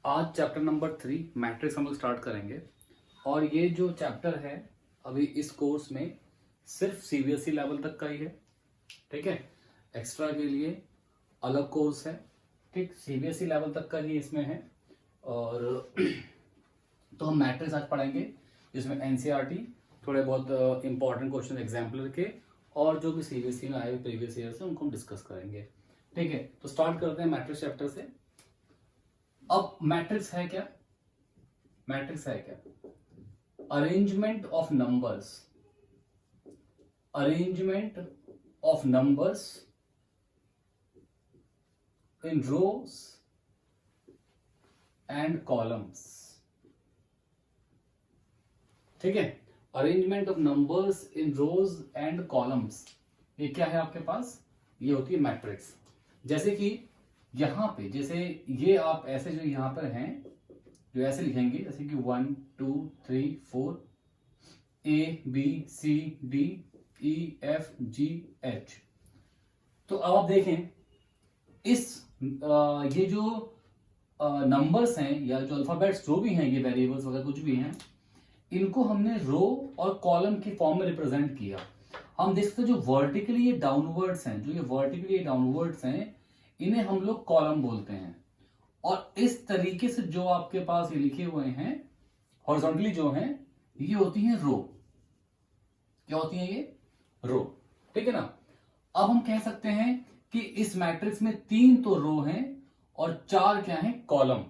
आज chapter number 3 matrix हम लोग स्टार्ट करेंगे। और ये जो चैप्टर है अभी इस कोर्स में सिर्फ सीबीएसई लेवल तक का ही है। ठीक है, एक्स्ट्रा के लिए अलग कोर्स है। ठीक, सीबीएसई लेवल तक का ही इसमें है। और तो हम मैट्रिक्स आज पढ़ेंगे जिसमें एनसीईआरटी, थोड़े बहुत इंपॉर्टेंट क्वेश्चन एग्जाम्पलर के और जो भी सीबीएसई में आए हुए प्रीवियस ईयर से उनको हम डिस्कस करेंगे। ठीक है, तो स्टार्ट करते हैं मैट्रिक्स चैप्टर से। अब मैट्रिक्स है क्या? मैट्रिक्स है क्या? Arrangement of numbers, arrangement of numbers in rows and columns. ठीक है, arrangement of numbers in rows and columns, ये क्या है आपके पास? ये होती है मैट्रिक्स। जैसे कि यहां पे, जैसे ये आप ऐसे जो यहां पर हैं जो ऐसे लिखेंगे, जैसे कि 1 2 3 4 A B C D E F G H। तो अब आप देखें इस ये जो नंबर्स हैं या जो अल्फाबेट्स जो भी हैं, ये वेरिएबल्स वगैरह कुछ भी हैं, इनको हमने रो और कॉलम की फॉर्म में रिप्रेजेंट किया। हम देखते हैं जो वर्टिकली ये डाउनवर्ड्स हैं, जो ये वर्टिकली डाउनवर्ड्स हैं, इन्हें हम लोग कॉलम बोलते हैं। और इस तरीके से जो आपके पास ये लिखे हुए हैं हॉरिजॉन्टली जो हैं, ये होती हैं रो। क्या होती हैं ये? रो। ठीक है ना। अब हम कह सकते हैं कि इस मैट्रिक्स में 3 तो रो हैं और 4 क्या हैं? कॉलम।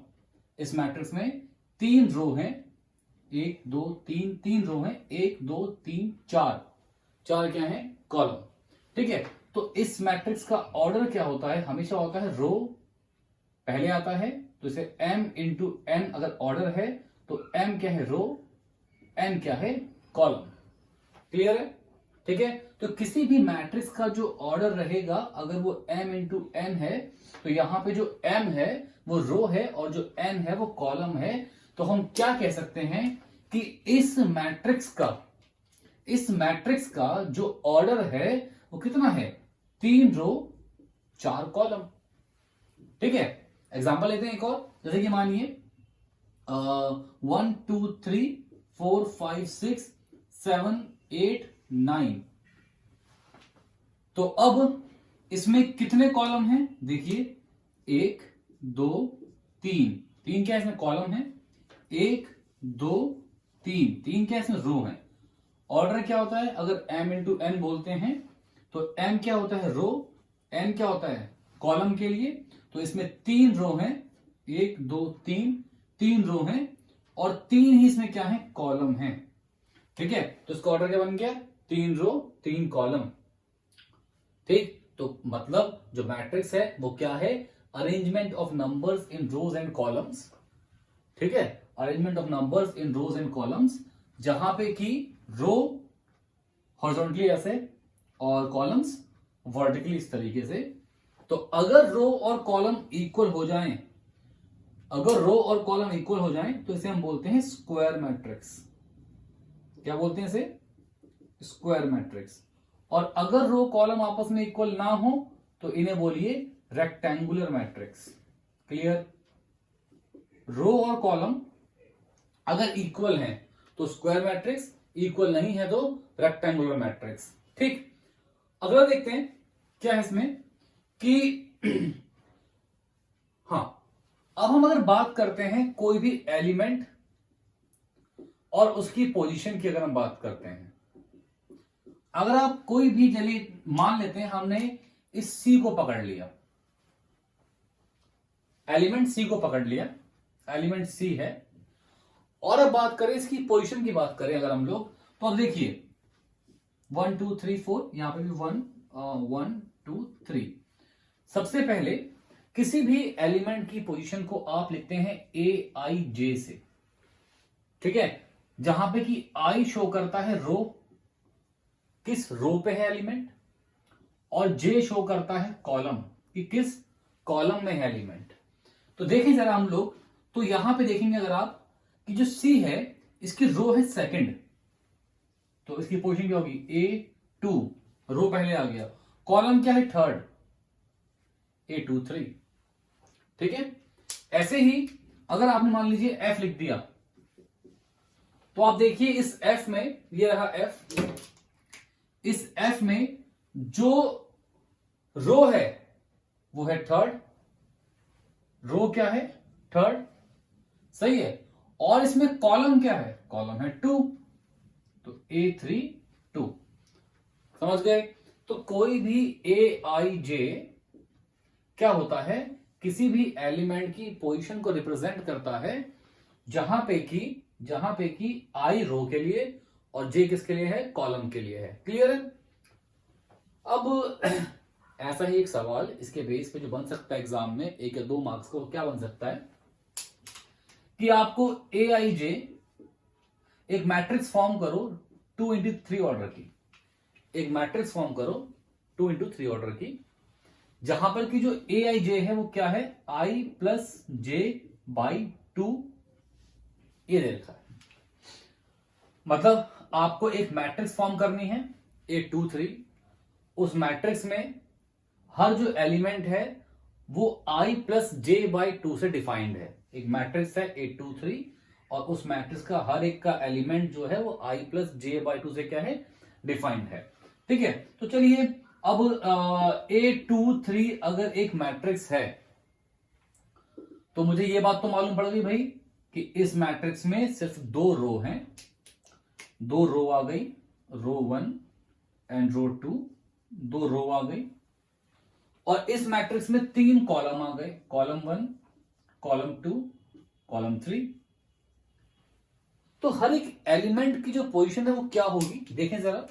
इस मैट्रिक्स में 3 रो हैं, 1 2 3, 3 रो हैं, 1 2 3 4, 4 क्या हैं? कॉलम। ठीक है, तो इस मैट्रिक्स का ऑर्डर क्या होता है? हमेशा होता है रो पहले आता है, तो इसे m इंटू n अगर ऑर्डर है तो m क्या है? रो, n क्या है? कॉलम। क्लियर है? ठीक है, तो किसी भी मैट्रिक्स का जो ऑर्डर रहेगा, अगर वो m इंटू n है, तो यहां पे जो m है वो रो है और जो n है वो कॉलम है। तो हम क्या कह सकते हैं कि इस मैट्रिक्स का जो ऑर्डर है वो कितना है? 3 रो 4 कॉलम। ठीक है, एग्जांपल लेते हैं एक और। जैसे कि मानिए 1 2 3 4 5 6 7 8 9। तो अब इसमें कितने कॉलम हैं? देखिए 1 2 3, 3 क्या इसमें कॉलम है? 1 2 3, 3 क्या इसमें रो है। ऑर्डर क्या होता है? अगर m इंटू n बोलते हैं तो m क्या होता है? रो, n क्या होता है? कॉलम के लिए। तो इसमें 3 रो हैं, 1 2 3, 3 रो हैं और 3 ही इसमें क्या है? कॉलम हैं। ठीक है, तो इसका ऑर्डर क्या बन गया? 3 रो 3 कॉलम। ठीक, तो मतलब जो मैट्रिक्स है वो क्या है? Arrangement of numbers in rows and columns. ठीक है, arrangement of numbers in rows and columns, जहां पे की रो हॉरिजॉन्टली ऐसे और कॉलम्स वर्टिकली इस तरीके से। तो अगर रो और कॉलम इक्वल हो जाएं, अगर रो और कॉलम इक्वल हो जाएं तो इसे हम बोलते हैं स्क्वायर मैट्रिक्स। क्या बोलते हैं इसे? Square matrix. और अगर रो कॉलम आपस में इक्वल ना हो तो इन्हें बोलिए रेक्टेंगुलर मैट्रिक्स। क्लियर? रो और कॉलम अगर इक्वल हैं तो स्क्वायर मैट्रिक्स, इक्वल नहीं है तो रेक्टेंगुलर मैट्रिक्स। ठीक, अगला देखते हैं क्या है इसमें कि हाँ, अब हम अगर बात करते हैं कोई भी एलिमेंट और उसकी पोजीशन की, अगर हम बात करते हैं, अगर आप कोई भी, चलिए मान लेते हैं हमने इस सी को पकड़ लिया, एलिमेंट सी को पकड़ लिया, एलिमेंट सी है, और अब बात करें इसकी पोजीशन की बात करें अगर हम लोग, तो अब देखिए 1 2 3 4, यहां पे भी 1 2 3। सबसे पहले किसी भी एलिमेंट की पोजीशन को आप लिखते हैं AIJ से। ठीक है, जहां पे कि I शो करता है रो, किस रो पे है एलिमेंट, और J शो करता है कॉलम, कि किस कॉलम में है एलिमेंट। तो देखें जरा हम लोग, तो यहां पे देखेंगे अगर आप कि जो C है इसकी रो है सेकंड, तो इसकी पोजीशन क्या होगी? A2, रो पहले आ गया। कॉलम क्या है? Third, A2 3। ठीक है, ऐसे ही अगर आपने मान लीजिए f लिख दिया, तो आप देखिए इस f में, ये रहा f, इस f में जो रो है वो है थर्ड, रो क्या है, थर्ड, सही है। और इसमें कॉलम क्या है, कॉलम है 2, तो A3 2, समझ गए। तो कोई भी AIJ क्या होता है, किसी भी एलिमेंट की पोजीशन को रिप्रेजेंट करता है जहां पे कि I रो के लिए और J किसके लिए है, कॉलम के लिए है। क्लियर है। अब ऐसा ही एक सवाल इसके बेस पे जो बन सकता है एग्जाम में 1 या 2 मार्क्स को, क्या बन सकता है कि आपको AIJ एक मैट्रिक्स फॉर्म करो 2x3 ऑर्डर की, एक मैट्रिक्स फॉर्म करो 2x3 ऑर्डर की, जहां पर कि जो AIJ है वो क्या है, I प्लस J/2, ये दे रखा है। मतलब आपको एक मैट्रिक्स फॉर्म करनी है A23, उस मैट्रिक्स में हर जो एलिमेंट है वो I प्लस J/2 से डिफाइंड है। एक मैट्रिक्स है A23 और उस मैट्रिक्स का हर एक का एलिमेंट जो है वो I प्लस J/2 से क्या है, डिफाइंड है। ठीक है, तो चलिए अब A23 अगर एक मैट्रिक्स है तो मुझे ये बात तो मालूम पड़ गई भाई कि इस मैट्रिक्स में सिर्फ 2 रो हैं, 2 रो आ गई, रो 1 एंड रो 2, 2 रो आ गई। और इस मैट्रिक्स में 3 कॉलम आ गए, कॉलम 1, कॉलम 2, कॉलम 3। तो हर एक एलिमेंट की जो पोजीशन है वो क्या होगी, देखें जरा।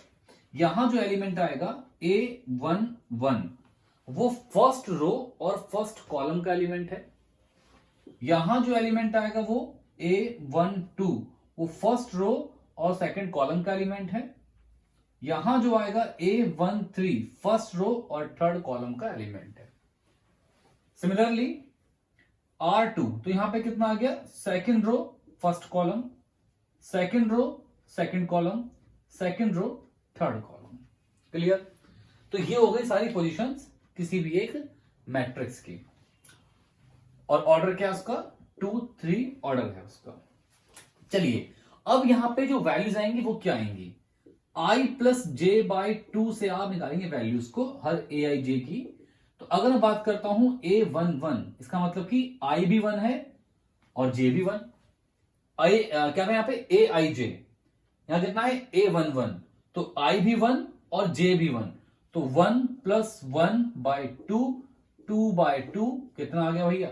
यहां जो एलिमेंट आएगा A11 वो फर्स्ट रो और फर्स्ट कॉलम का एलिमेंट है। यहां जो एलिमेंट आएगा वो A12 वो फर्स्ट रो और सेकंड कॉलम का एलिमेंट है। यहां जो आएगा A13 फर्स्ट रो और थर्ड कॉलम का एलिमेंट है। सिमिलरली R2, तो यहां पे कितना आ गया, second row first column, second row second column, second row third column. Clear. तो ये हो गई सारी पोजीशंस किसी भी एक मैट्रिक्स की, और ऑर्डर क्या है उसका, 2 3 ऑर्डर है उसका। चलिए अब यहां पे जो वैल्यूज आएंगी वो क्या आएंगी, I प्लस J/2 से आप निकालेंगे वैल्यूज को हर AIJ की। तो अगर मैं बात करता हूं A11, इसका मतलब कि I भी 1 है और J भी 1। क्या है यहां पे AIJ, यहां कितना है A11, तो I भी 1 और J भी 1, तो 1 प्लस 1/2, 2/2 कितना आ गया भैया,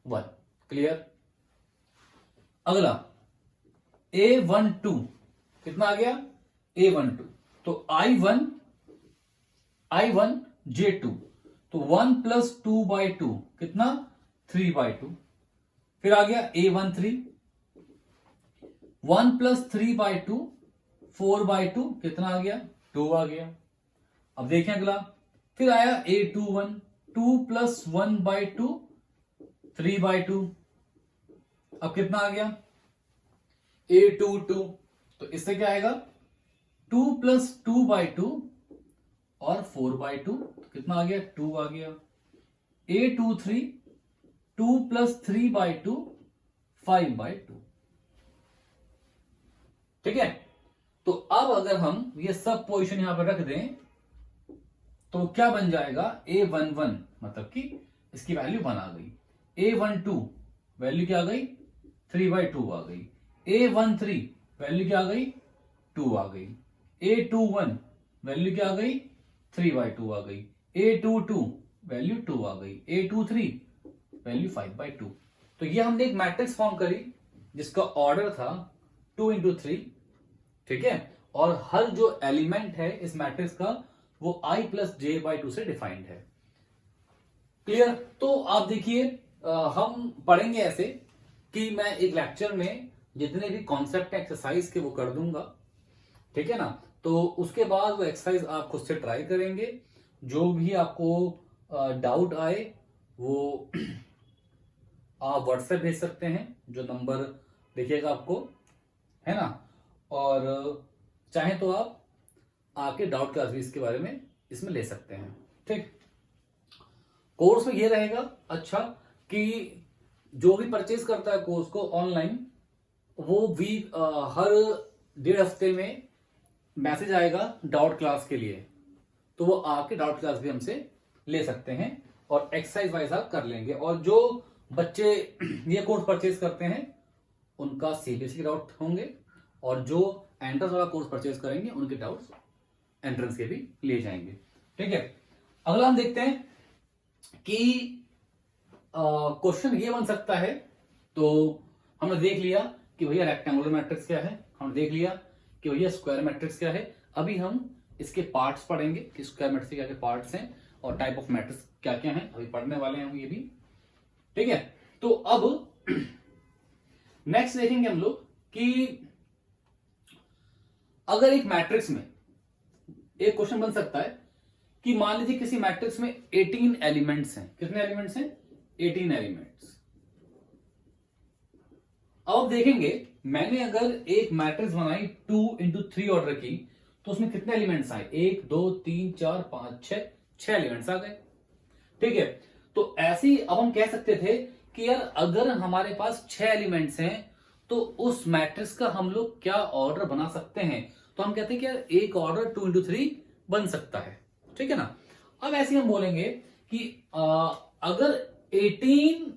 1। क्लियर। अगला A12 कितना आ गया, A12, तो I1 J2, तो 1 प्लस 2/2 कितना, 3/2। फिर आ गया A13, 1 प्लस 3/2 4/2 कितना आ गया, 2 आ गया। अब देखें अगला, फिर आया A21, 2 प्लस 1/2 3/2, अब कितना आ गया A22, तो इससे क्या आएगा 2 प्लस 2/2 और 4/2, तो कितना आ गया, 2 आ गया। A23, 2 plus 3/2 5/2। ठीक है। तो अब अगर हम ये सब पोजीशन यहां पर रख दें तो क्या बन जाएगा, A11 मतलब कि इसकी वैल्यू 1 आ गई, A12 वैल्यू क्या आ गई, 3/2 आ गई, A13 वैल्यू क्या आ गई, 2 आ गई, A21 वैल्यू क्या आ गई, 3/2 आ गई, A22 वैल्यू 2 आ गई, A23 वैल्यू 5/2। तो ये हमने एक मैट्रिक्स फॉर्म करी जिसका ऑर्डर था 2x3। ठीक है, और हर जो एलिमेंट है इस मैट्रिक्स का वो I प्लस J/2 से डिफाइंड है। क्लियर। तो आप देखिए हम पढ़ेंगे ऐसे कि मैं एक लेक्चर में जितने भी कॉन्सेप्ट एक्सरसाइज के वो कर दूंगा, ठीक है ना। तो उसके बाद वो एक्सरसाइज आप खुद से ट्राई करेंगे, जो भी आपको डाउट आए वो आप व्हाट्सएप भेज सकते हैं, जो नंबर देखिएगा आपको, है ना। और चाहे तो आप आके डाउट क्लासेस के बारे में इसमें ले सकते हैं। ठीक, कोर्स में ये रहेगा अच्छा कि जो भी परचेज करता है कोर्स को ऑनलाइन, वो हर 1.5 हफ्ते में मैसेज आएगा डाउट क्लास के लिए, तो वो आके डाउट क्लास भी हमसे ले सकते हैं और एक्सरसाइज वाइज आप कर लेंगे। और जो बच्चे ये कोर्स परचेज करते हैं उनका सीबीएसई के डाउट होंगे, और जो एंट्रेंस वाला कोर्स परचेज करेंगे उनके डाउट्स एंट्रेंस के भी ले जाएंगे। ठीक है, अगला हम देखते हैं कि क्वेश्चन ये बन सकता है। तो हमने देख लिया कि भैया रेक्टेंगुलर मैट्रिक्स क्या है, हमने देख लिया कि भैया स्क्वायर मैट्रिक्स क्या है। अभी हम इसके पार्ट्स पढ़ेंगे कि स्क्वायर मैट्रिक्स के क्या क्या पार्ट्स हैं और टाइप ऑफ मैट्रिक्स क्या क्या हैं, अभी पढ़ने वाले हैं हम ये भी। ठीक है, तो अब नेक्स्ट देखेंगे हम लोग कि अगर एक मैट्रिक्स में एक क्वेश्चन बन सकता है कि मान लीजिए किसी मैट्रिक्स में 18 एलिमेंट्स हैं। कितने एलिमेंट्स हैं? 18 एलिमेंट्स। अब देखेंगे मैंने अगर एक मैट्रिक्स बनाई 2 इंटू 3 ऑर्डर की, तो उसमें कितने एलिमेंट्स आए? 1 2 3 4 5 6 एलिमेंट्स आ गए। ठीक है, तो ऐसे ही अब हम कह सकते थे कि यार अगर हमारे पास 6 एलिमेंट्स हैं तो उस मैट्रिक्स का हम लोग क्या ऑर्डर बना सकते हैं? तो हम कहते हैं कि यार एक ऑर्डर 2 इंटू 3 बन सकता है। ठीक है ना। अब ऐसे हम बोलेंगे कि अगर 18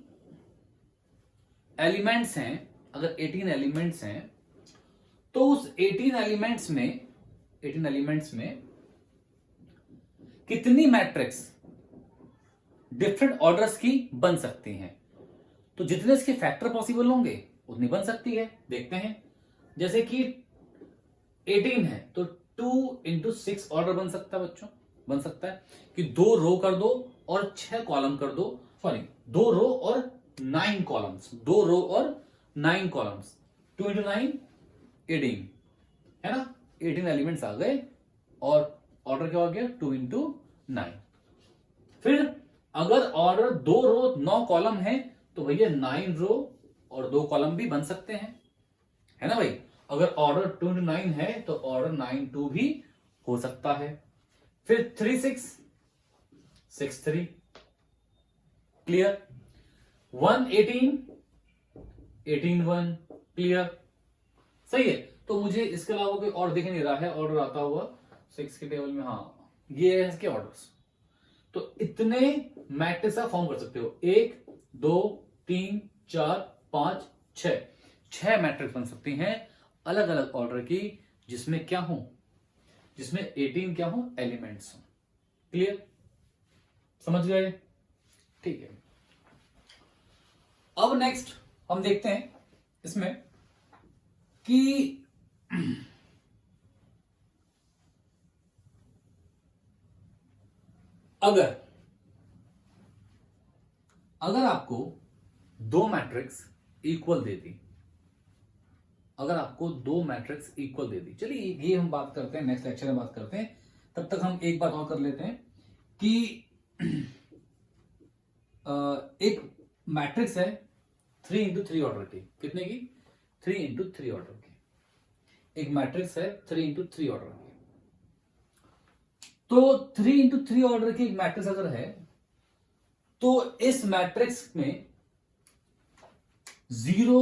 एलिमेंट्स हैं, अगर 18 एलिमेंट्स हैं तो उस 18 एलिमेंट्स में कितनी मैट्रिक्स डिफरेंट ऑर्डर्स की बन सकती हैं? तो जितने इसके फैक्टर पॉसिबल होंगे उतनी बन सकती है। देखते हैं, जैसे कि 18 है तो 2 इंटू 6 ऑर्डर बन सकता है बच्चों, बन सकता है कि 2 रो कर दो और 6 कॉलम कर दो, सॉरी 2 रो और 9 कॉलम्स, 2 रो और 9 कॉलम्स, 2 इंटू 9 18 है ना। 18 एलिमेंट्स आ गए और ऑर्डर क्या हो गया? 2 इंटू 9। फिर अगर ऑर्डर 2 रो 9 कॉलम है तो भैया 9 रो और 2 कॉलम भी बन सकते हैं, है ना भाई। अगर ऑर्डर 2 इंटू 9 है तो ऑर्डर 9 2 भी हो सकता है। फिर 3 6 6 3 क्लियर। 1 18 18 1 क्लियर। सही है। तो मुझे इसके अलावा कोई और दिख नहीं रहा है ऑर्डर आता हुआ 6 के टेबल में। हाँ, ये है इसके ऑर्डर्स। तो इतने मैट्रिक्स आप फॉर्म कर सकते हो, 1 2 3 4 5 6 मैट्रिक्स बन सकती हैं अलग अलग ऑर्डर की, जिसमें क्या हो? जिसमें 18 क्या हो? एलिमेंट्स हो। क्लियर, समझ गए? ठीक है। अब नेक्स्ट हम देखते हैं इसमें कि अगर आपको 2 मैट्रिक्स इक्वल दे दी, अगर आपको 2 मैट्रिक्स इक्वल दे दी, चलिए ये हम बात करते हैं नेक्स्ट लेक्चर में बात करते हैं। तब तक हम एक बात और कर लेते हैं कि एक मैट्रिक्स है 3 इंटू 3 ऑर्डर की। कितने की? 3 इंटू 3 ऑर्डर की एक मैट्रिक्स है, 3 इंटू 3 ऑर्डर की। तो 3 इंटू 3 ऑर्डर की एक मैट्रिक्स अगर है तो इस मैट्रिक्स में 0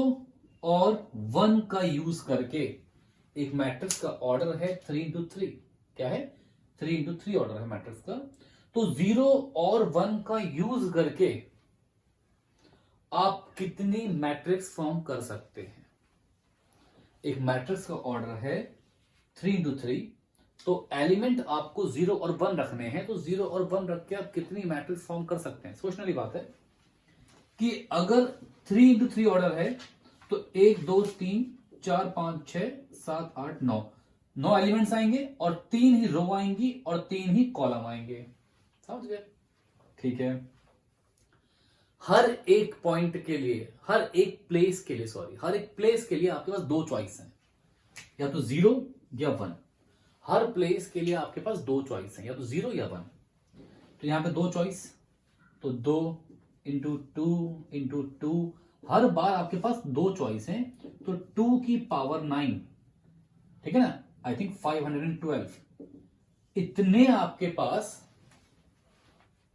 और 1 का यूज करके एक मैट्रिक्स का ऑर्डर है 3 इंटू 3। क्या है? 3 इंटू 3 ऑर्डर है मैट्रिक्स का। तो 0 और 1 का यूज करके आप कितनी मैट्रिक्स फॉर्म कर सकते हैं? एक मैट्रिक्स का ऑर्डर है 3 इंटू 3, तो एलिमेंट आपको 0 और 1 रखने हैं। तो 0 और 1 रख के आप कितनी मैट्रिक्स फॉर्म कर सकते हैं? सोचने वाली बात है कि अगर 3 इंटू 3 ऑर्डर है तो 1 2 3 4 5 6 7 8 9 एलिमेंट्स आएंगे और 3 ही रो आएंगी और 3 ही कॉलम आएंगे। समझ गए? ठीक है। हर एक पॉइंट के लिए, हर एक प्लेस के लिए आपके पास 2 चॉइस हैं, या तो 0 या 1। हर प्लेस के लिए आपके पास 2 चॉइस हैं, या तो 0 या 1। तो यहां पे 2 चॉइस, तो 2 इंटू 2 इंटू 2, हर बार आपके पास 2 चॉइस हैं। तो 2 की पावर 9, ठीक है ना, आई थिंक 512, इतने आपके पास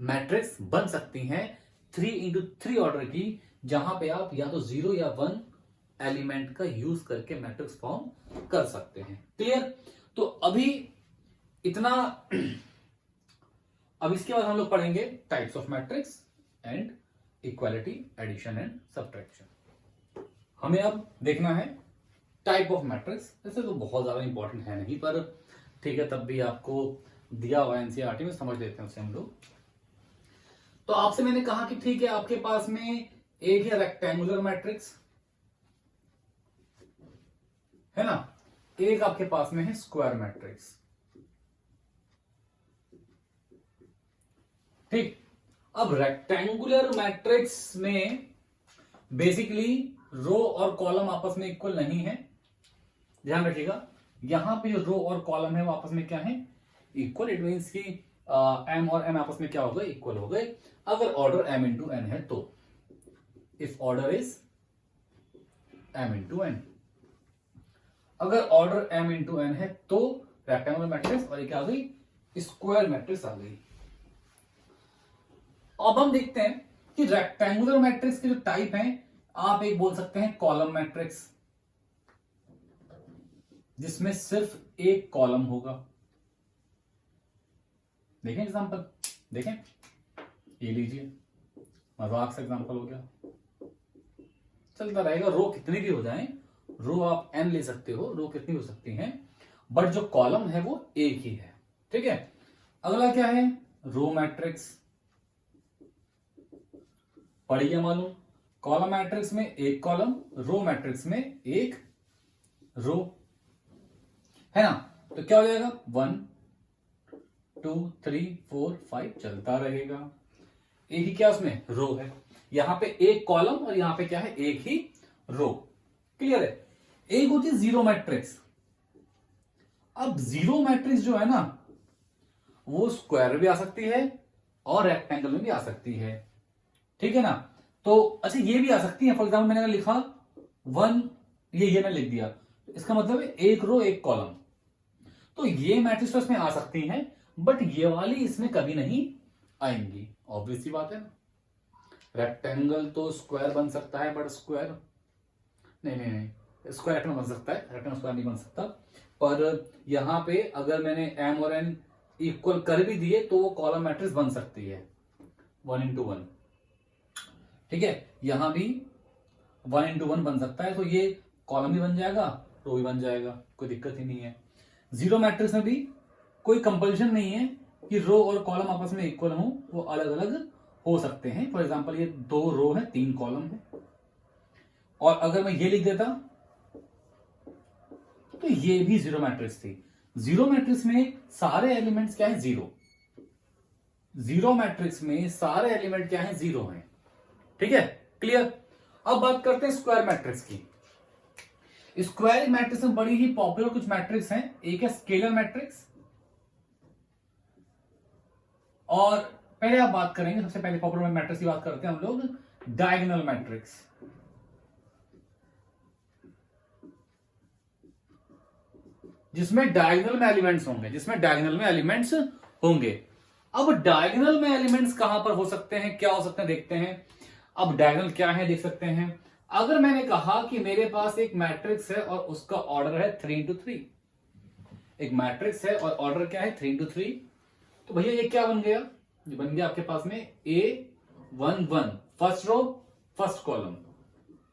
मैट्रिक्स बन सकती हैं 3 इंटू 3 ऑर्डर की, जहां पे आप या तो 0 या 1 एलिमेंट का यूज करके मैट्रिक्स फॉर्म कर सकते हैं। क्लियर? तो अभी इतना। अब इसके बाद हम लोग पढ़ेंगे types of matrix and equality, addition and subtraction. हमें अब देखना है टाइप ऑफ मैट्रिक्स। वैसे तो बहुत ज्यादा इंपॉर्टेंट है नहीं, पर ठीक है, तब भी आपको दिया हुआ एनसीईआरटी में, समझ लेते हैं उसे हम लोग। तो आपसे मैंने कहा कि ठीक है, आपके पास में एक है रेक्टेंगुलर मैट्रिक्स, है ना, एक आपके पास में है स्क्वायर मैट्रिक्स। ठीक। अब रेक्टेंगुलर मैट्रिक्स में बेसिकली रो और कॉलम आपस में इक्वल नहीं है। ध्यान रखिएगा, यहां पे जो रो और कॉलम है वो आपस में क्या है, इक्वल। इट मीन्स कि एम और एन आपस में क्या हो गए, इक्वल हो गए। अगर ऑर्डर एम इंटू एन है तो, if order is m into n, अगर ऑर्डर एम इंटू एन है तो रेक्टेंगुलर मैट्रिक्स, और एक आ गई स्क्वायर मैट्रिक्स आ गई। अब हम देखते हैं कि रेक्टेंगुलर मैट्रिक्स के जो टाइप हैं, आप एक बोल सकते हैं कॉलम मैट्रिक्स, जिसमें सिर्फ एक कॉलम होगा। देखें एग्जांपल, देखें, ये लीजिए, मजाक से एग्जांपल हो गया, चलता रहेगा। रो कितनी भी हो जाए, रो आप n ले सकते हो, रो कितनी हो सकती हैं, बट जो कॉलम है वो एक ही है। ठीक है। अगला क्या है, रो मैट्रिक्स। पढ़िए मालूम, कॉलम मैट्रिक्स में एक कॉलम, रो मैट्रिक्स में एक रो, है ना। तो क्या हो जाएगा, 1 2 3 4 5 चलता रहेगा। एक ही क्या उसमें रो है, यहां पे एक कॉलम और यहां पे क्या है, एक ही रो। क्लियर है। एक होती है जीरो मैट्रिक्स। अब जीरो मैट्रिक्स जो है ना, वो स्क्वायर में भी आ सकती है और रेक्टेंगल में भी आ सकती है। ठीक है ना। तो अच्छा, ये भी आ सकती है। फॉर एग्जाम्पल मैंने अगर लिखा 1, ये मैंने लिख दिया, इसका मतलब है एक रो एक कॉलम। तो ये मैट्रिक्स तो इसमें आ सकती हैं, बट ये वाली इसमें कभी नहीं आएंगी। ऑब्वियस सी बात है ना। रेक्टेंगल तो स्क्वायर बन सकता है, बट स्क्वायर नहीं, स्क्वायर रेक्टेंगल बन सकता है, रेक्टेंगल स्क्वायर नहीं बन सकता। पर यहां पे अगर मैंने एम और एन इक्वल कर भी दिए तो वो कॉलम मैट्रिक्स बन सकती है, 1 इंटू 1। ठीक है, यहां भी 1 इंटू 1 बन सकता है, तो ये कॉलम भी बन जाएगा, रो भी बन जाएगा, कोई दिक्कत ही नहीं है। जीरो मैट्रिक्स में भी कोई कंपल्शन नहीं है कि रो और कॉलम आपस में इक्वल हो, वो अलग अलग हो सकते हैं। फॉर एग्जांपल ये 2 रो है, 3 कॉलम है, और अगर मैं ये लिख देता तो ये भी जीरो मैट्रिक्स थी। जीरो मैट्रिक्स में सारे एलिमेंट्स क्या है, जीरो। जीरो मैट्रिक्स में सारे एलिमेंट क्या है, जीरो हैं। ठीक है, क्लियर। अब बात करते हैं स्क्वायर मैट्रिक्स की। स्क्वायर मैट्रिक्स में बड़ी ही पॉपुलर कुछ मैट्रिक्स हैं। एक है स्केलर मैट्रिक्स, और पहले आप बात करेंगे, सबसे पहले पॉपुलर मैट्रिक्स की बात करते हैं हम लोग, डायगोनल मैट्रिक्स। जिसमें डायगोनल में एलिमेंट्स होंगे, अब डायगोनल में एलिमेंट्स कहां पर हो सकते हैं, क्या हो सकते हैं, देखते हैं। अब डायगोनल क्या है देख सकते हैं। अगर मैंने कहा कि मेरे पास एक मैट्रिक्स है और उसका ऑर्डर है 3 इंटू 3, एक मैट्रिक्स है और ऑर्डर क्या है 3 इंटू 3, तो भैया ये क्या बन गया, ये बन गया आपके पास में A11 first row first column,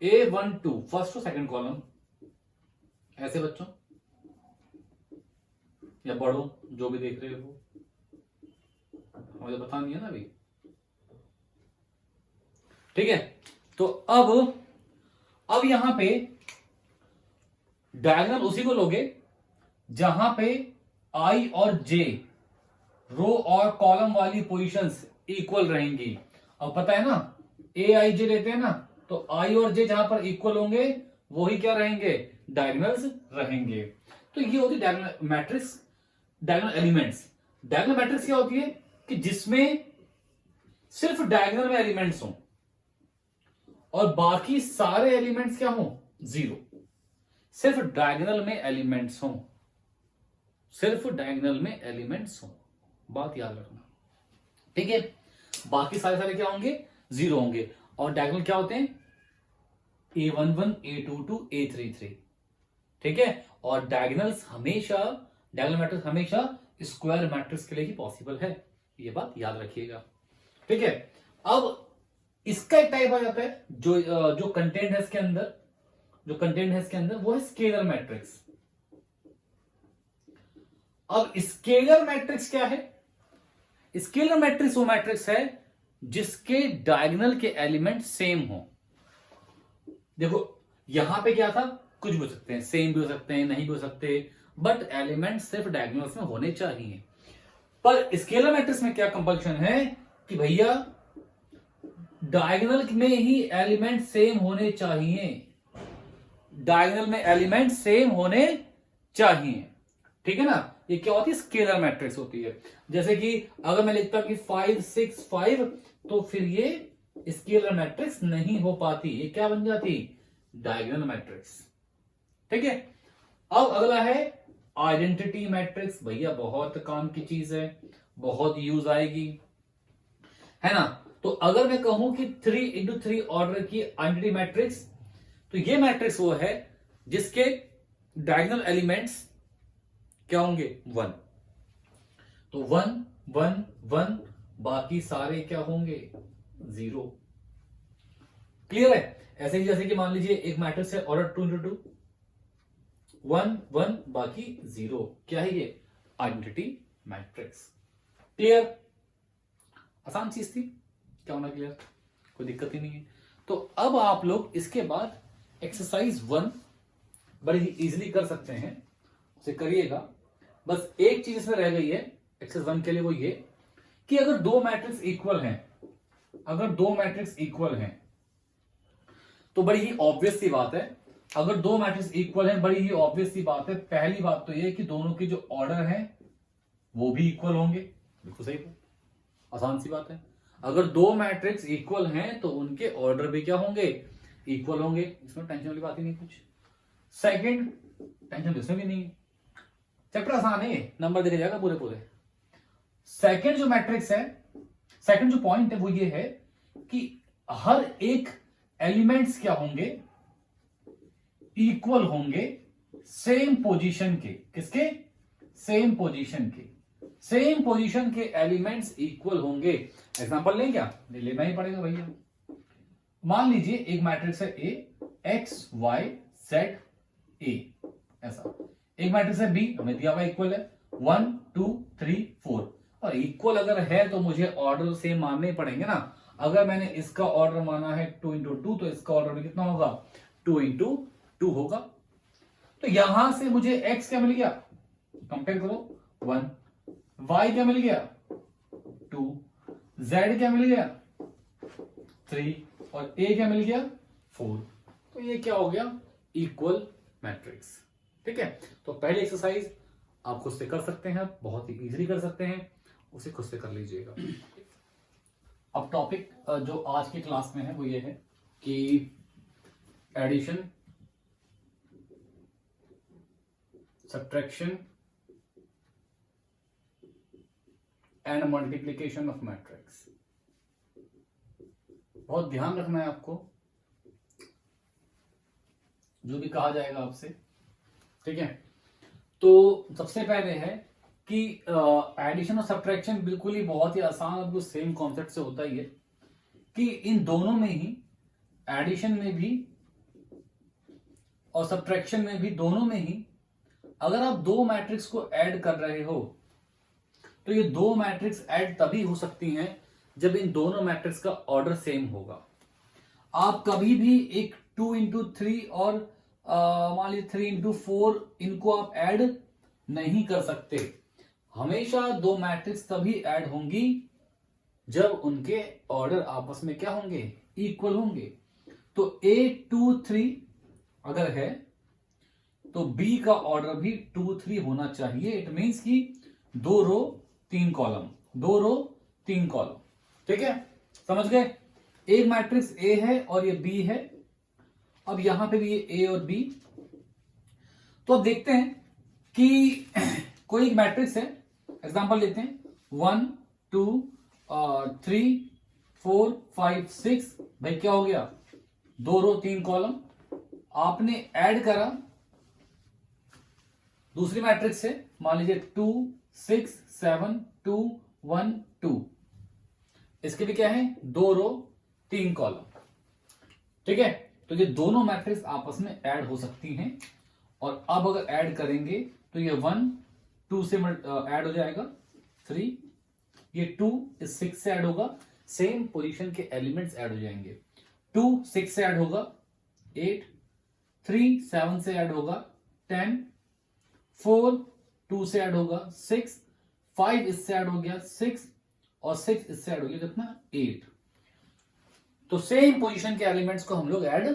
A12 first row second column. ऐसे बच्चों या बड़ों, जो भी देख रहे हो, मुझे बता नहीं है ना अभी। ठीक है, तो अब यहां पे डायगोनल उसी को लोगे जहां पे आई और जे रो और कॉलम वाली पोजीशंस इक्वल रहेंगी। अब पता है ना, ए आई जे लेते हैं ना, तो आई और जे जहां पर इक्वल होंगे वही क्या रहेंगे, डायगोनल्स रहेंगे। तो ये होती है diagonal matrix, diagonal elements. Diagonal matrix क्या होती है कि जिसमें सिर्फ डायगोनल में एलिमेंट्स हों और बाकी सारे एलिमेंट्स क्या हों, जीरो। सिर्फ डायगोनल में एलिमेंट्स हों, सिर्फ डायगोनल में एलिमेंट्स हों, बात याद रखना। ठीक है, बाकी सारे क्या होंगे, जीरो होंगे। और डायगोनल क्या होते हैं, A11 A22 A33, ठीक है। और डायगोनल मैट्रिक्स हमेशा स्क्वायर मैट्रिक्स के लिए ही पॉसिबल है, ये बात याद रखिएगा, ठीक है। अब इसका एक टाइप आ जाता है जो कंटेंट है इसके अंदर, वो है स्केलर मैट्रिक्स। अब स्केलर मैट्रिक्स क्या है? स्केलर मैट्रिक्स वो मैट्रिक्स है जिसके डायगोनल के एलिमेंट सेम हो। देखो यहां पे क्या था, कुछ भी हो सकते हैं, सेम भी हो सकते हैं, नहीं भी हो सकते, बट एलिमेंट सिर्फ डायगोनल्स में होने चाहिए। पर स्केलर मैट्रिक्स में क्या कंपल्शन है कि भैया डायगोनल में ही एलिमेंट सेम होने चाहिए, डायगोनल में एलिमेंट सेम होने चाहिए, ठीक है ना। ये क्या होती है? स्केलर मैट्रिक्स होती है। जैसे कि अगर मैं लिखता हूं कि 5 6 5, तो फिर ये स्केलर मैट्रिक्स नहीं हो पाती, ये क्या बन जाती? डायगोनल मैट्रिक्स, ठीक है। अब अगला है आइडेंटिटी मैट्रिक्स। भैया बहुत काम की चीज है, बहुत यूज आएगी, है ना। तो अगर मैं कहूं कि 3x3 ऑर्डर की आइडेंटिटी मैट्रिक्स, तो ये मैट्रिक्स वो है जिसके डायगोनल एलिमेंट्स क्या होंगे? 1। तो 1 1 1, बाकी सारे क्या होंगे? 0। क्लियर है? ऐसे ही जैसे कि मान लीजिए एक मैट्रिक्स है ऑर्डर 2x2, 1 1, बाकी 0, क्या है ये? Identity matrix. क्लियर? आसान चीज थी, क्या होना क्लियर, कोई दिक्कत ही नहीं है। तो अब आप लोग इसके बाद एक्सरसाइज 1 बड़ी ही इजीली कर सकते हैं, उसे करिएगा। बस एक चीज इसमें रह गई है एक्सरसाइज 1 के लिए, वो ये कि अगर दो मैट्रिक्स इक्वल हैं, तो बड़ी ही ऑब्वियस सी बात है, अगर दो मैट्रिक्स इक्वल हैं, बड़ी ही ऑब्वियस सी बात है, पहली बात तो ये कि दोनों के जो ऑर्डर हैं वो भी इक्वल होंगे। बिल्कुल सही बात, आसान सी बात है। अगर दो मैट्रिक्स इक्वल हैं तो उनके ऑर्डर भी क्या होंगे? इक्वल होंगे, इसमें टेंशन वाली बात ही नहीं कुछ। सेकंड, टेंशन इसमें भी नहीं है, चैप्टर आसान है, नंबर देखे जाएगा पूरे। सेकंड जो मैट्रिक्स है, सेकंड जो पॉइंट है वो ये है कि हर एक एलिमेंट्स क्या होंगे? इक्वल होंगे सेम पोजीशन के। किसके? सेम पोजीशन के एलिमेंट्स इक्वल होंगे। एग्जांपल लें क्या? लेना ही पड़ेगा भैया। मान लीजिए एक मैट्रिक्स है ए, एक्स वाई जेड ए, ऐसा। एक मैट्रिक्स है बी, हमें दिया हुआ इक्वल है 1 2 3 4, और इक्वल अगर है तो मुझे ऑर्डर सेम मानने पड़ेंगे ना। अगर मैंने इसका ऑर्डर माना है 2 into 2, तो इसका ऑर्डर भी कितना होगा? 2 into 2 होगा। तो यहां से मुझे x क्या मिल गया? कंपेयर करो, 1, y क्या मिल गया? 2, z क्या मिल गया? 3, और a क्या मिल गया? 4। तो ये क्या हो गया? इक्वल मैट्रिक्स, ठीक है। तो पहली एक्सरसाइज आप खुद से कर सकते हैं, बहुत ही इजीली कर सकते हैं, उसे खुद से कर लीजिएगा। अब टॉपिक जो आज की क्लास में है वो ये है कि addition, subtraction and multiplication of matrix. बहुत ध्यान रखना है आपको, जो भी कहा जाएगा आपसे, ठीक है। तो सबसे पहले है कि एडिशन और सब्ट्रैक्शन बिल्कुल ही बहुत ही आसान, आपको सेम कॉन्सेप्ट से होता ही है कि इन दोनों में ही, एडिशन में भी और सब्ट्रैक्शन में भी, दोनों में ही अगर आप दो मैट्रिक्स को ऐड कर रहे हो तो ये दो मैट्रिक्स ऐड तभी हो सकती हैं जब इन दोनों मैट्रिक्स का ऑर्डर सेम होगा। आप कभी भी एक 2 into 3 और मान लीजिए 3 into 4 इनको आप ऐड नहीं कर सकते। हमेशा दो मैट्रिक्स तभी ऐड होंगी जब उनके ऑर्डर आपस में क्या होंगे? इक्वल होंगे। तो A 2 3 अगर है तो B का ऑर्डर भी 2 3 होना चाहिए। इट मीन्स कि 2 रो 3 कॉलम, 2 रो 3 कॉलम, ठीक है, समझ गए। एक मैट्रिक्स A है और ये B है, अब यहां पे भी ये A और B। तो अब देखते हैं कि कोई एक मैट्रिक्स है, एग्जांपल लेते हैं 1 2 3 4 5 6। भाई क्या हो गया? 2 रो 3 कॉलम, आपने ऐड करा दूसरी मैट्रिक्स से, मान लीजिए 2 6 7 2 1 2, इसके भी क्या है 2 रो 3 कॉलम। ठीक है, तो ये दोनों मैट्रिक्स आपस में ऐड हो सकती हैं। और अब अगर ऐड करेंगे तो ये 1 2 से ऐड हो जाएगा 3, ये 2 इस 6 से ऐड होगा, सेम पोजीशन के एलिमेंट्स ऐड हो जाएंगे। 2 6 से ऐड होगा 8, 3 7 से ऐड होगा 10, 4 2 से ऐड होगा 6, 5 इससे ऐड हो गया 6, और 6 इससे ऐड हो गया कितना 8। तो सेम पोजीशन के एलिमेंट्स को हम लोग ऐड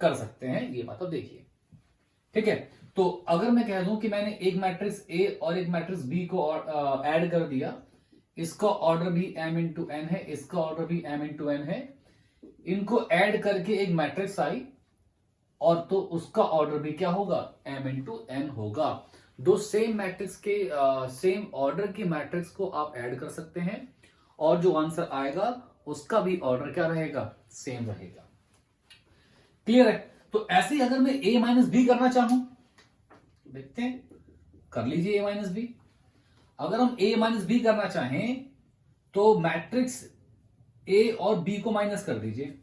कर सकते हैं, ये बात अब देखिए। ठीक है, तो अगर मैं कह दूं कि मैंने एक मैट्रिक्स ए और एक मैट्रिक्स बी को ऐड कर दिया, इसका ऑर्डर भी m इंटू एन है, इसका ऑर्डर भी m इंटू एन है, इनको ऐड करके एक मैट्रिक्स आई, और तो उसका ऑर्डर भी क्या होगा m इंटू एन होगा। दो सेम मैट्रिक्स के सेम ऑर्डर की मैट्रिक्स को आप ऐड कर सकते हैं, और जो आंसर आएगा उसका भी ऑर्डर क्या रहेगा सेम रहेगा। क्लियर है? तो ऐसे ही अगर मैं a माइनस बी करना चाहूं, देखते हैं, कर लीजिए a माइनस बी। अगर हम a माइनस बी करना चाहें तो मैट्रिक्स a और b को माइनस कर दीजिए,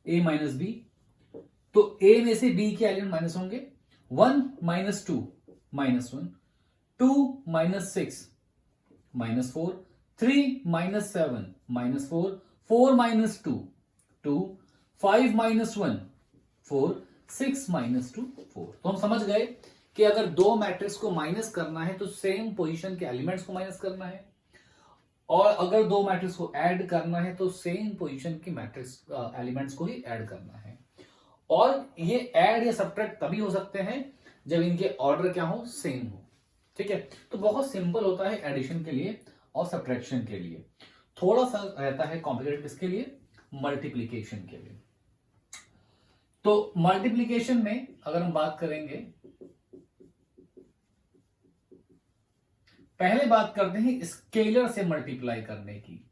a माइनस बी। तो a में से b के एलिमेंट माइनस होंगे, 1 minus 2 minus 1, 2 minus 6 minus 4, 3 minus 7 minus 4, 4 minus 2 2, 5 minus 1 4, 6 minus 2 4। तो हम समझ गए कि अगर दो मैट्रिक्स को माइनस करना है तो सेम पोजीशन के एलिमेंट्स को माइनस करना है, और अगर दो मैट्रिक्स को ऐड करना है तो सेम पोजीशन की मैट्रिक्स एलिमेंट्स को ही ऐड करना है। और ये ऐड या सब्ट्रैक्ट तभी हो सकते हैं जब इनके ऑर्डर क्या हो सेम हो। ठीक है, तो बहुत सिंपल होता है एडिशन के लिए और सब्ट्रैक्शन के लिए, थोड़ा सा रहता है कॉम्प्लिकेटेड किसके लिए, मल्टीप्लीकेशन के लिए। तो मल्टीप्लीकेशन में अगर हम बात करेंगे, पहले बात करते हैं स्केलर से मल्टीप्लाई करने की,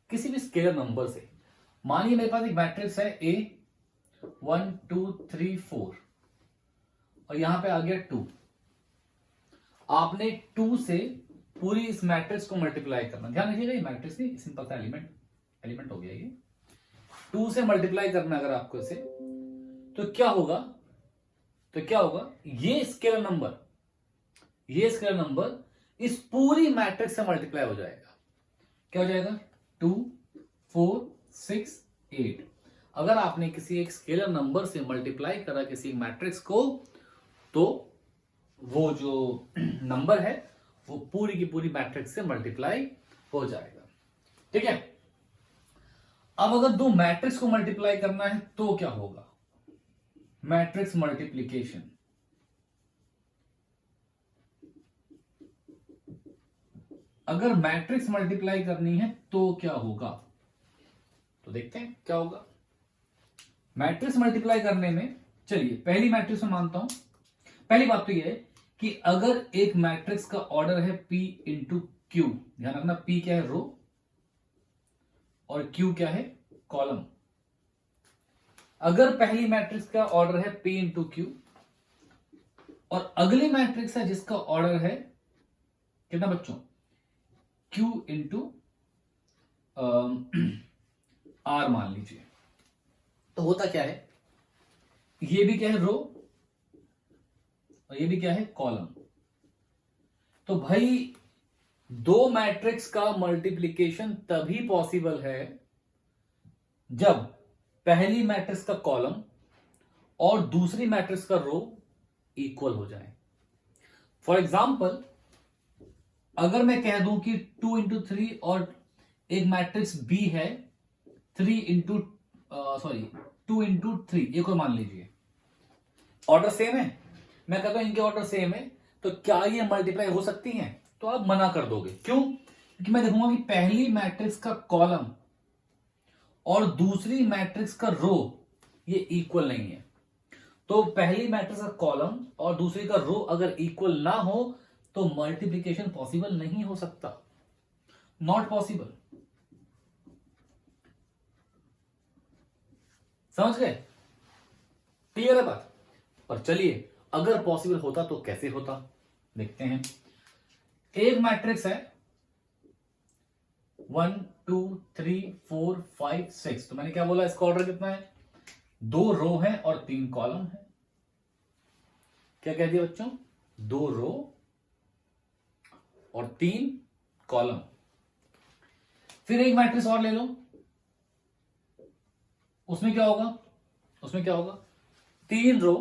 किसी भी स्केलर नंबर से। मानिए मेरे पास एक मैट्रिक्स है a 1 2 3 4, और यहां पे आ गया 2। आपने 2 से पूरी इस मैट्रिक्स को मल्टीप्लाई करना, ध्यान रखिएगा ये मैट्रिक्स नहीं, सिंपल सा एलिमेंट हो गया ये। 2 से मल्टीप्लाई करना अगर आपको इसे, तो क्या होगा, ये स्केलर नंबर इस पूरी मैट्रिक्स से मल्टीप्लाई हो जाएगा। क्या हो जाएगा 2 4 6 8। अगर आपने किसी एक स्केलर नंबर से मल्टीप्लाई करा किसी मैट्रिक्स को, तो वो जो नंबर है वो पूरी की पूरी मैट्रिक्स से मल्टीप्लाई हो जाएगा। ठीक है, अब अगर दो मैट्रिक्स को मल्टीप्लाई करना है तो क्या होगा, मैट्रिक्स मल्टीप्लीकेशन। अगर मैट्रिक्स मल्टीप्लाई करनी है तो क्या होगा, तो देखते हैं क्या होगा। मैट्रिक्स मल्टीप्लाई करने में, चलिए पहली मैट्रिक्स में मानता हूं, पहली बात तो यह है कि अगर एक मैट्रिक्स का ऑर्डर है p इंटू क्यू, ध्यान रखना p क्या है रो और q क्या है कॉलम। अगर पहली मैट्रिक्स का ऑर्डर है p इंटू क्यू, और अगली मैट्रिक्स है जिसका ऑर्डर है कितना बच्चों q इंटू r मान लीजिए, तो होता क्या है, ये भी क्या है रो और ये भी क्या है कॉलम। तो भाई दो मैट्रिक्स का मल्टीप्लिकेशन तभी पॉसिबल है जब पहली मैट्रिक्स का कॉलम और दूसरी मैट्रिक्स का रो इक्वल हो जाए। फॉर एग्जाम्पल, अगर मैं कह दूं कि 2 इंटू 3 और एक मैट्रिक्स B है 2 इंटू 3, एक और मान लीजिए, ऑर्डर सेम है, मैं कहता हूं इनके ऑर्डर सेम है, तो क्या ये मल्टीप्लाई हो सकती हैं? तो आप मना कर दोगे, क्यों? क्योंकि मैं देखूंगा कि पहली मैट्रिक्स का कॉलम और दूसरी मैट्रिक्स का रो ये इक्वल नहीं है। तो पहली मैट्रिक्स का कॉलम और दूसरी का रो अगर इक्वल ना हो तो मल्टीप्लिकेशन पॉसिबल नहीं हो सकता, नॉट पॉसिबल। समझ गए? क्लियर है बात? और चलिए अगर पॉसिबल होता तो कैसे होता देखते हैं। एक मैट्रिक्स है 1 2 3 4 5 6, तो मैंने क्या बोला, इसका ऑर्डर कितना है, 2 रो है और 3 कॉलम है। क्या कह दिया बच्चों, 2 रो और 3 कॉलम। फिर एक मैट्रिक्स और ले लो, उसमें क्या होगा, 3 रो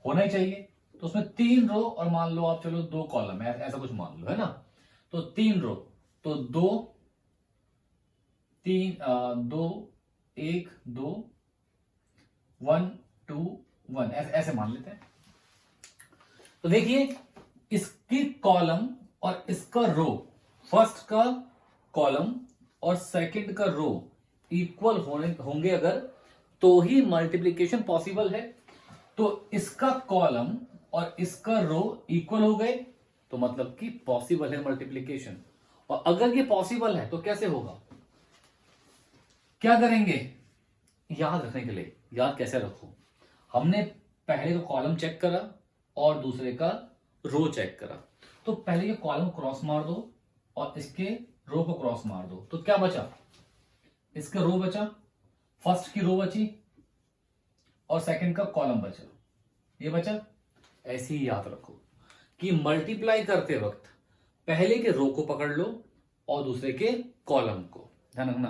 होना ही चाहिए, तो उसमें 3 रो और मान लो आप, चलो 2 कॉलम है, ऐसा कुछ मान लो, है ना। तो 3 रो, तो 2 3 2 1 2 1 2 1 ऐसे मान लेते हैं। तो देखिए इसकी कॉलम और इसका रो, फर्स्ट का कॉलम और सेकंड का रो इक्वल होंगे अगर, तो ही मल्टीप्लिकेशन पॉसिबल है। तो इसका कॉलम और इसका रो इक्वल हो गए तो मतलब कि पॉसिबल है मल्टीप्लिकेशन। और अगर ये पॉसिबल है तो कैसे होगा, क्या करेंगे, याद रखने के लिए, याद कैसे रखो, हमने पहले का कॉलम चेक करा और दूसरे का रो चेक करा। तो पहले ये कॉलम क्रॉस मार दो और इसके रो को क्रॉस मार दो, तो क्या बचा, इसका रो बचा, फर्स्ट की रो बची और सेकंड का कॉलम बचा, ये बचा। ऐसे ही याद रखो कि मल्टीप्लाई करते वक्त पहले के रो को पकड़ लो और दूसरे के कॉलम को, ध्यान रखना,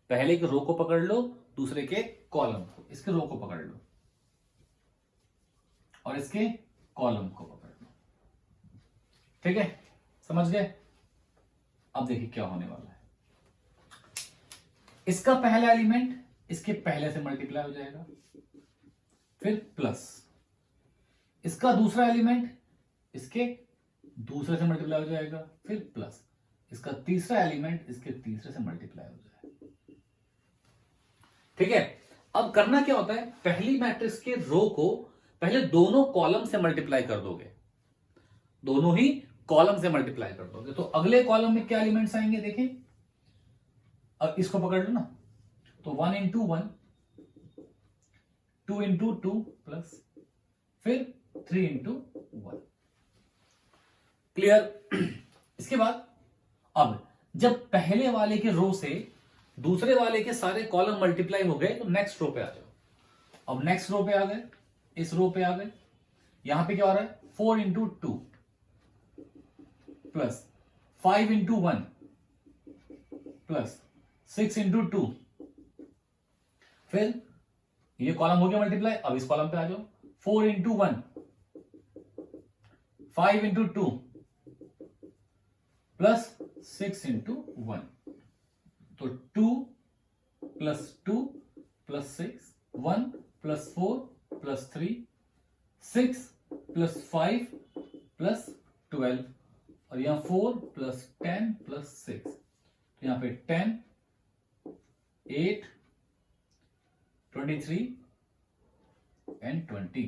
पहले के रो को पकड़ लो, दूसरे के कॉलम को, इसके रो को पकड़ लो और इसके कॉलम को पकड़ लो। ठीक है, समझ गए? अब देखिए क्या होने वाला है, इसका पहला एलिमेंट इसके पहले से मल्टीप्लाई हो जाएगा, फिर प्लस, इसका दूसरा एलिमेंट इसके दूसरे से मल्टीप्लाई हो जाएगा, फिर प्लस, इसका तीसरा एलिमेंट इसके तीसरे से मल्टीप्लाई हो जाएगा। ठीक है, अब करना क्या होता है, पहली मैट्रिक्स के रो को पहले दोनों कॉलम से मल्टीप्लाई कर दोगे, दोनों ही कॉलम से मल्टीप्लाई कर दोगे, तो अगले कॉलम में क्या एलिमेंट्स आएंगे देखें। अब इसको पकड़ लो ना, तो 1 इंटू 1, 2 इंटू 2 प्लस, फिर 3 इंटू 1। क्लियर? इसके बाद अब जब पहले वाले के रो से दूसरे वाले के सारे कॉलम मल्टीप्लाई हो गए तो नेक्स्ट रो पे आ जाओ। अब नेक्स्ट रो पे आ गए, इस रो पे आ गए, यहां पे क्या हो रहा है, 4 into 2 plus 5 into 1 plus 6 into 2, फिर ये कॉलम हो गया मल्टीप्लाई। अब इस कॉलम पे आ जाओ, 4 इंटू 1, 5 इंटू 2 प्लस 6 इंटू 1, तो 2 plus 2 plus 6, 1 plus 4 plus 3, 6 plus 5 plus 12, और यहां 4 प्लस 10 प्लस 6, तो यहां पे 10 8 23 एंड 20।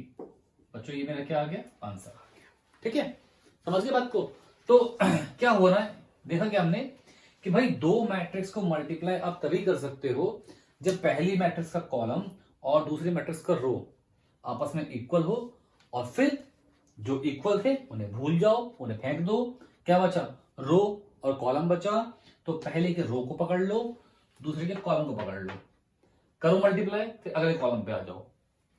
बच्चों ये मेरा क्या आ गया, आंसर आ गया। ठीक है, समझ गए बात को? तो क्या हो रहा है, देखा क्या हमने कि भाई दो मैट्रिक्स को मल्टीप्लाई आप तभी कर सकते हो जब पहली मैट्रिक्स का कॉलम और दूसरी मैट्रिक्स का रो आपस में इक्वल हो, और फिर जो इक्वल थे उन्हें भूल जाओ, उन्हें फेंक दो। क्या बचा, रो और कॉलम बचा, तो पहले के रो को पकड़ लो, दूसरे के कॉलम को पकड़ लो, करो मल्टीप्लाई, फिर अगले कॉलम पे आ जाओ।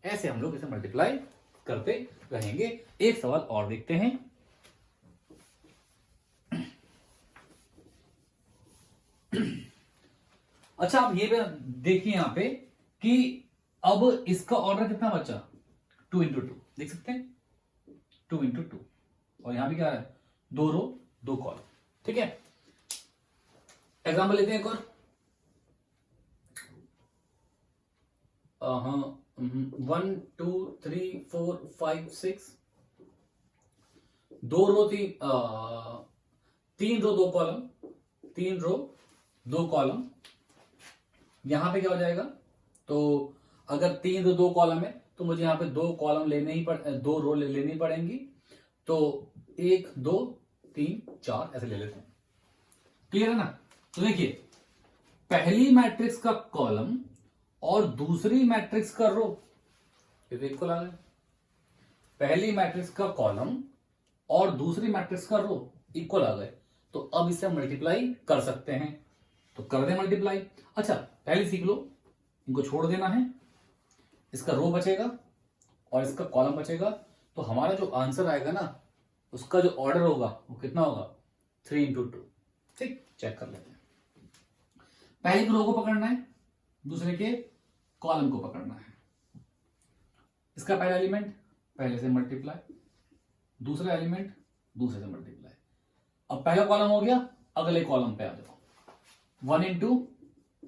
ऐसे हम लोग इसे मल्टीप्लाई करते रहेंगे। एक सवाल और देखते हैं। अच्छा, आप ये देखिए यहां पे कि अब इसका ऑर्डर कितना बचा, 2 इंटू 2, देख सकते हैं 2 इंटू 2, और यहां पे क्या है, 2 रो 2 कॉलम। ठीक है, एग्जाम्पल लेते हैं एक और। हाँ, 1 2 3 4 5 6, 2 रो थी, 3 रो 2 कॉलम, 3 रो 2 कॉलम। यहां पे क्या हो जाएगा, तो अगर 3 रो 2 कॉलम है तो मुझे यहां पे 2 कॉलम लेने ही 2 रो लेनी पड़ेंगी, तो 1 2 3 4 ऐसे ले लेते हैं। क्लियर है ना? तो देखिए पहली मैट्रिक्स का कॉलम और दूसरी मैट्रिक्स का रो ये तो इक्वल आ गए। पहली मैट्रिक्स का कॉलम और दूसरी मैट्रिक्स का रो इक्वल आ गए, तो अब इसे मल्टीप्लाई कर सकते हैं, तो कर दे मल्टीप्लाई। अच्छा पहले सीख लो, इनको छोड़ देना है, इसका रो बचेगा और इसका कॉलम बचेगा, तो हमारा जो आंसर आएगा ना उसका जो ऑर्डर होगा वो कितना होगा 3 into 2। ठीक, चेक कर लेते हैं। पहले के रो को पकड़ना है, दूसरे के कॉलम को पकड़ना है। इसका पहला एलिमेंट पहले से मल्टीप्लाई, दूसरा एलिमेंट दूसरे से मल्टीप्लाई। अब पहला कॉलम हो गया, अगले कॉलम पे आ जाओ। 1 into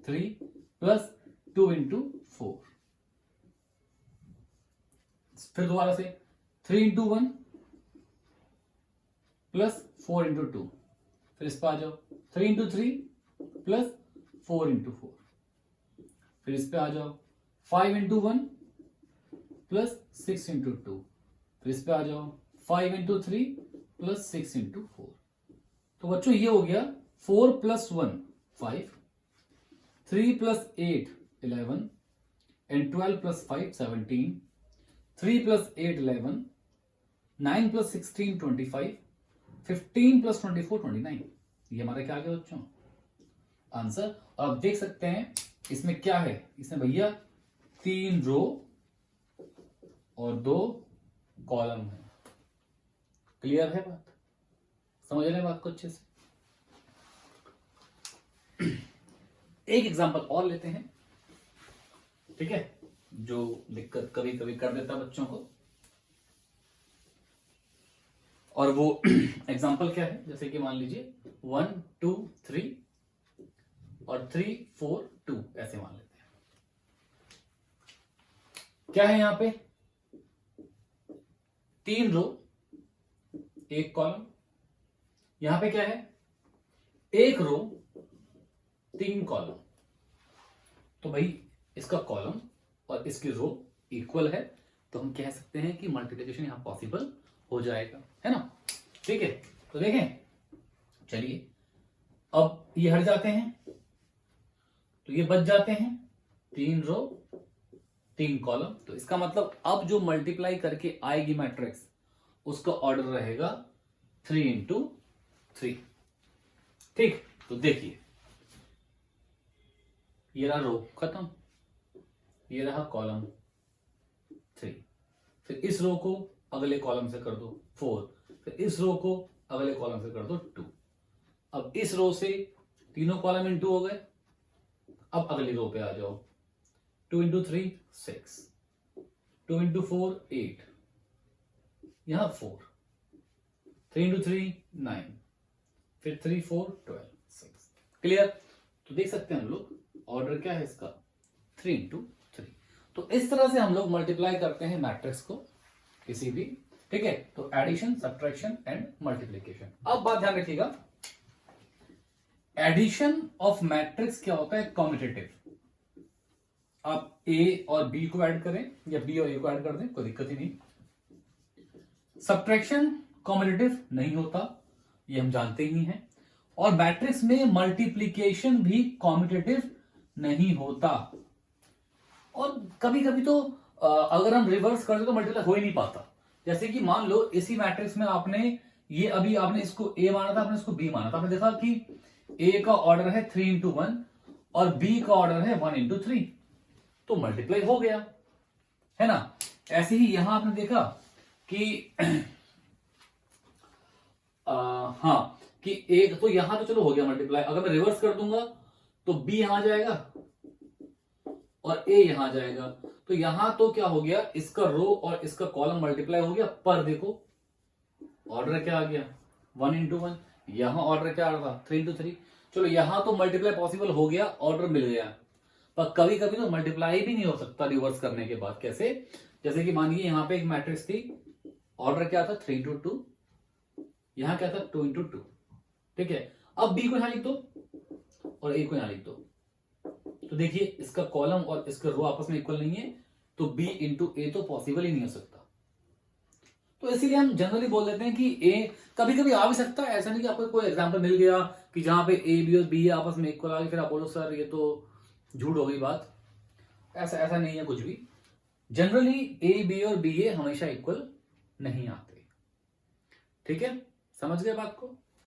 3 प्लस 2 into 4। फिर दोबारा से 3 into 1 प्लस 4 into 2। फिर इस पर आ जाओ 3 into 3 प्लस 4 into 4। फिर इस पे आ जाओ 5 into 1 प्लस 6 into 2। फिर इस पे आ जाओ 5 into 3 प्लस 6 into 4। तो बच्चों ये हो गया 4 plus 1 5, 3 plus 8 11 and 12 plus 5 17, 3 plus 8 11, 9 plus 16 25, 15 plus 24 29। ये हमारा क्या आ गया बच्चों आंसर। और आप देख सकते हैं इसमें क्या है, इसमें भैया 3 रो और 2 कॉलम है। क्लियर है बात, समझ रहे हैं बात को अच्छे से। एक एग्जांपल और लेते हैं, ठीक है, जो दिक्कत कभी कभी कर देता है बच्चों को। और वो एग्जांपल क्या है, जैसे कि मान लीजिए 1 2 3 और 3 4 2 ऐसे मान लेते हैं। क्या है यहां पे 3 रो 1 कॉलम, यहां पे क्या है 1 रो 3 कॉलम। तो भाई इसका कॉलम और इसकी रो इक्वल है, तो हम कह सकते हैं कि मल्टीप्लिकेशन यहां पॉसिबल हो जाएगा, है ना। ठीक है, तो देखें, चलिए अब ये हट जाते हैं, तो ये बच जाते हैं 3 रो 3 कॉलम। तो इसका मतलब अब जो मल्टीप्लाई करके आएगी मैट्रिक्स उसका ऑर्डर रहेगा 3 into 3। ठीक, तो देखिए ये रहा रो खत्म, ये रहा कॉलम 3, फिर इस रो को अगले कॉलम से कर दो 4, फिर इस रो को अगले कॉलम से कर दो 2। अब इस रो से तीनों कॉलम इनटू हो गए, अब अगली रो पे आ जाओ 2 into 3 6, 2 into 4 8, यहां 4, 3 into 3 9, फिर 3 4 12 6। क्लियर, तो देख सकते हैं हम लोग ऑर्डर क्या है इसका 3 into 3। तो इस तरह से हम लोग मल्टीप्लाई करते हैं मैट्रिक्स को किसी भी, ठीक है। तो एडिशन सब्ट्रैक्शन एंड मल्टीप्लीकेशन। अब बात ध्यान रखिएगा, एडिशन ऑफ मैट्रिक्स क्या होता है कॉम्यूटेटिव। आप ए और बी को ऐड करें या बी और ए को ऐड कर दें, कोई दिक्कत ही नहीं। सब्ट्रैक्शन कॉम्यूटेटिव नहीं होता, ये हम जानते ही हैं। और मैट्रिक्स में मल्टीप्लीकेशन भी कॉम्यूटेटिव नहीं होता। और कभी कभी तो अगर हम रिवर्स कर दे तो मल्टीप्लाई हो ही नहीं पाता। जैसे कि मान लो इसी मैट्रिक्स में आपने ये अभी आपने इसको ए माना था, आपने इसको बी माना था, आपने देखा कि ए का ऑर्डर है 3 into 1 और बी का ऑर्डर है 1 into 3, तो मल्टीप्लाई हो गया, है ना। ऐसे ही यहां आपने देखा कि हाँ कि एक तो यहां तो चलो हो गया मल्टीप्लाई, अगर मैं रिवर्स कर दूंगा तो बी यहां जाएगा और ए यहां जाएगा, तो यहां तो क्या हो गया इसका रो और इसका कॉलम मल्टीप्लाई हो गया, पर देखो ऑर्डर क्या आ गया 1 into 1, यहां ऑर्डर क्या आ रहा था 3 into 3। चलो यहां तो मल्टीप्लाई पॉसिबल हो गया, ऑर्डर मिल गया, पर कभी कभी तो मल्टीप्लाई भी नहीं हो सकता रिवर्स करने के बाद। कैसे, जैसे कि मानिए यहां पे एक मैट्रिक्स थी, ऑर्डर क्या था 3 into 2, यहां क्या था 2 into 2, ठीक है। अब बी को यहां लिख दो और ए को यहां लिख दो, तो देखिए इसका कॉलम और इसका रो आपस में इक्वल नहीं है, तो बी इंटू ए तो पॉसिबल ही नहीं हो सकता। तो इसीलिए हम जनरली बोल देते हैं कि ए कभी कभी आ भी सकता है, ऐसा नहीं कि आपको कोई एग्जांपल मिल गया कि जहां पे ए बी और बी आपस में इक्वल आ गए, फिर आप बोलो सर ये तो झूठ हो गई बात, ऐसा नहीं है कुछ भी। जनरली ए बी और बी ए हमेशा इक्वल नहीं आते। ठीक है, समझ गए बात को।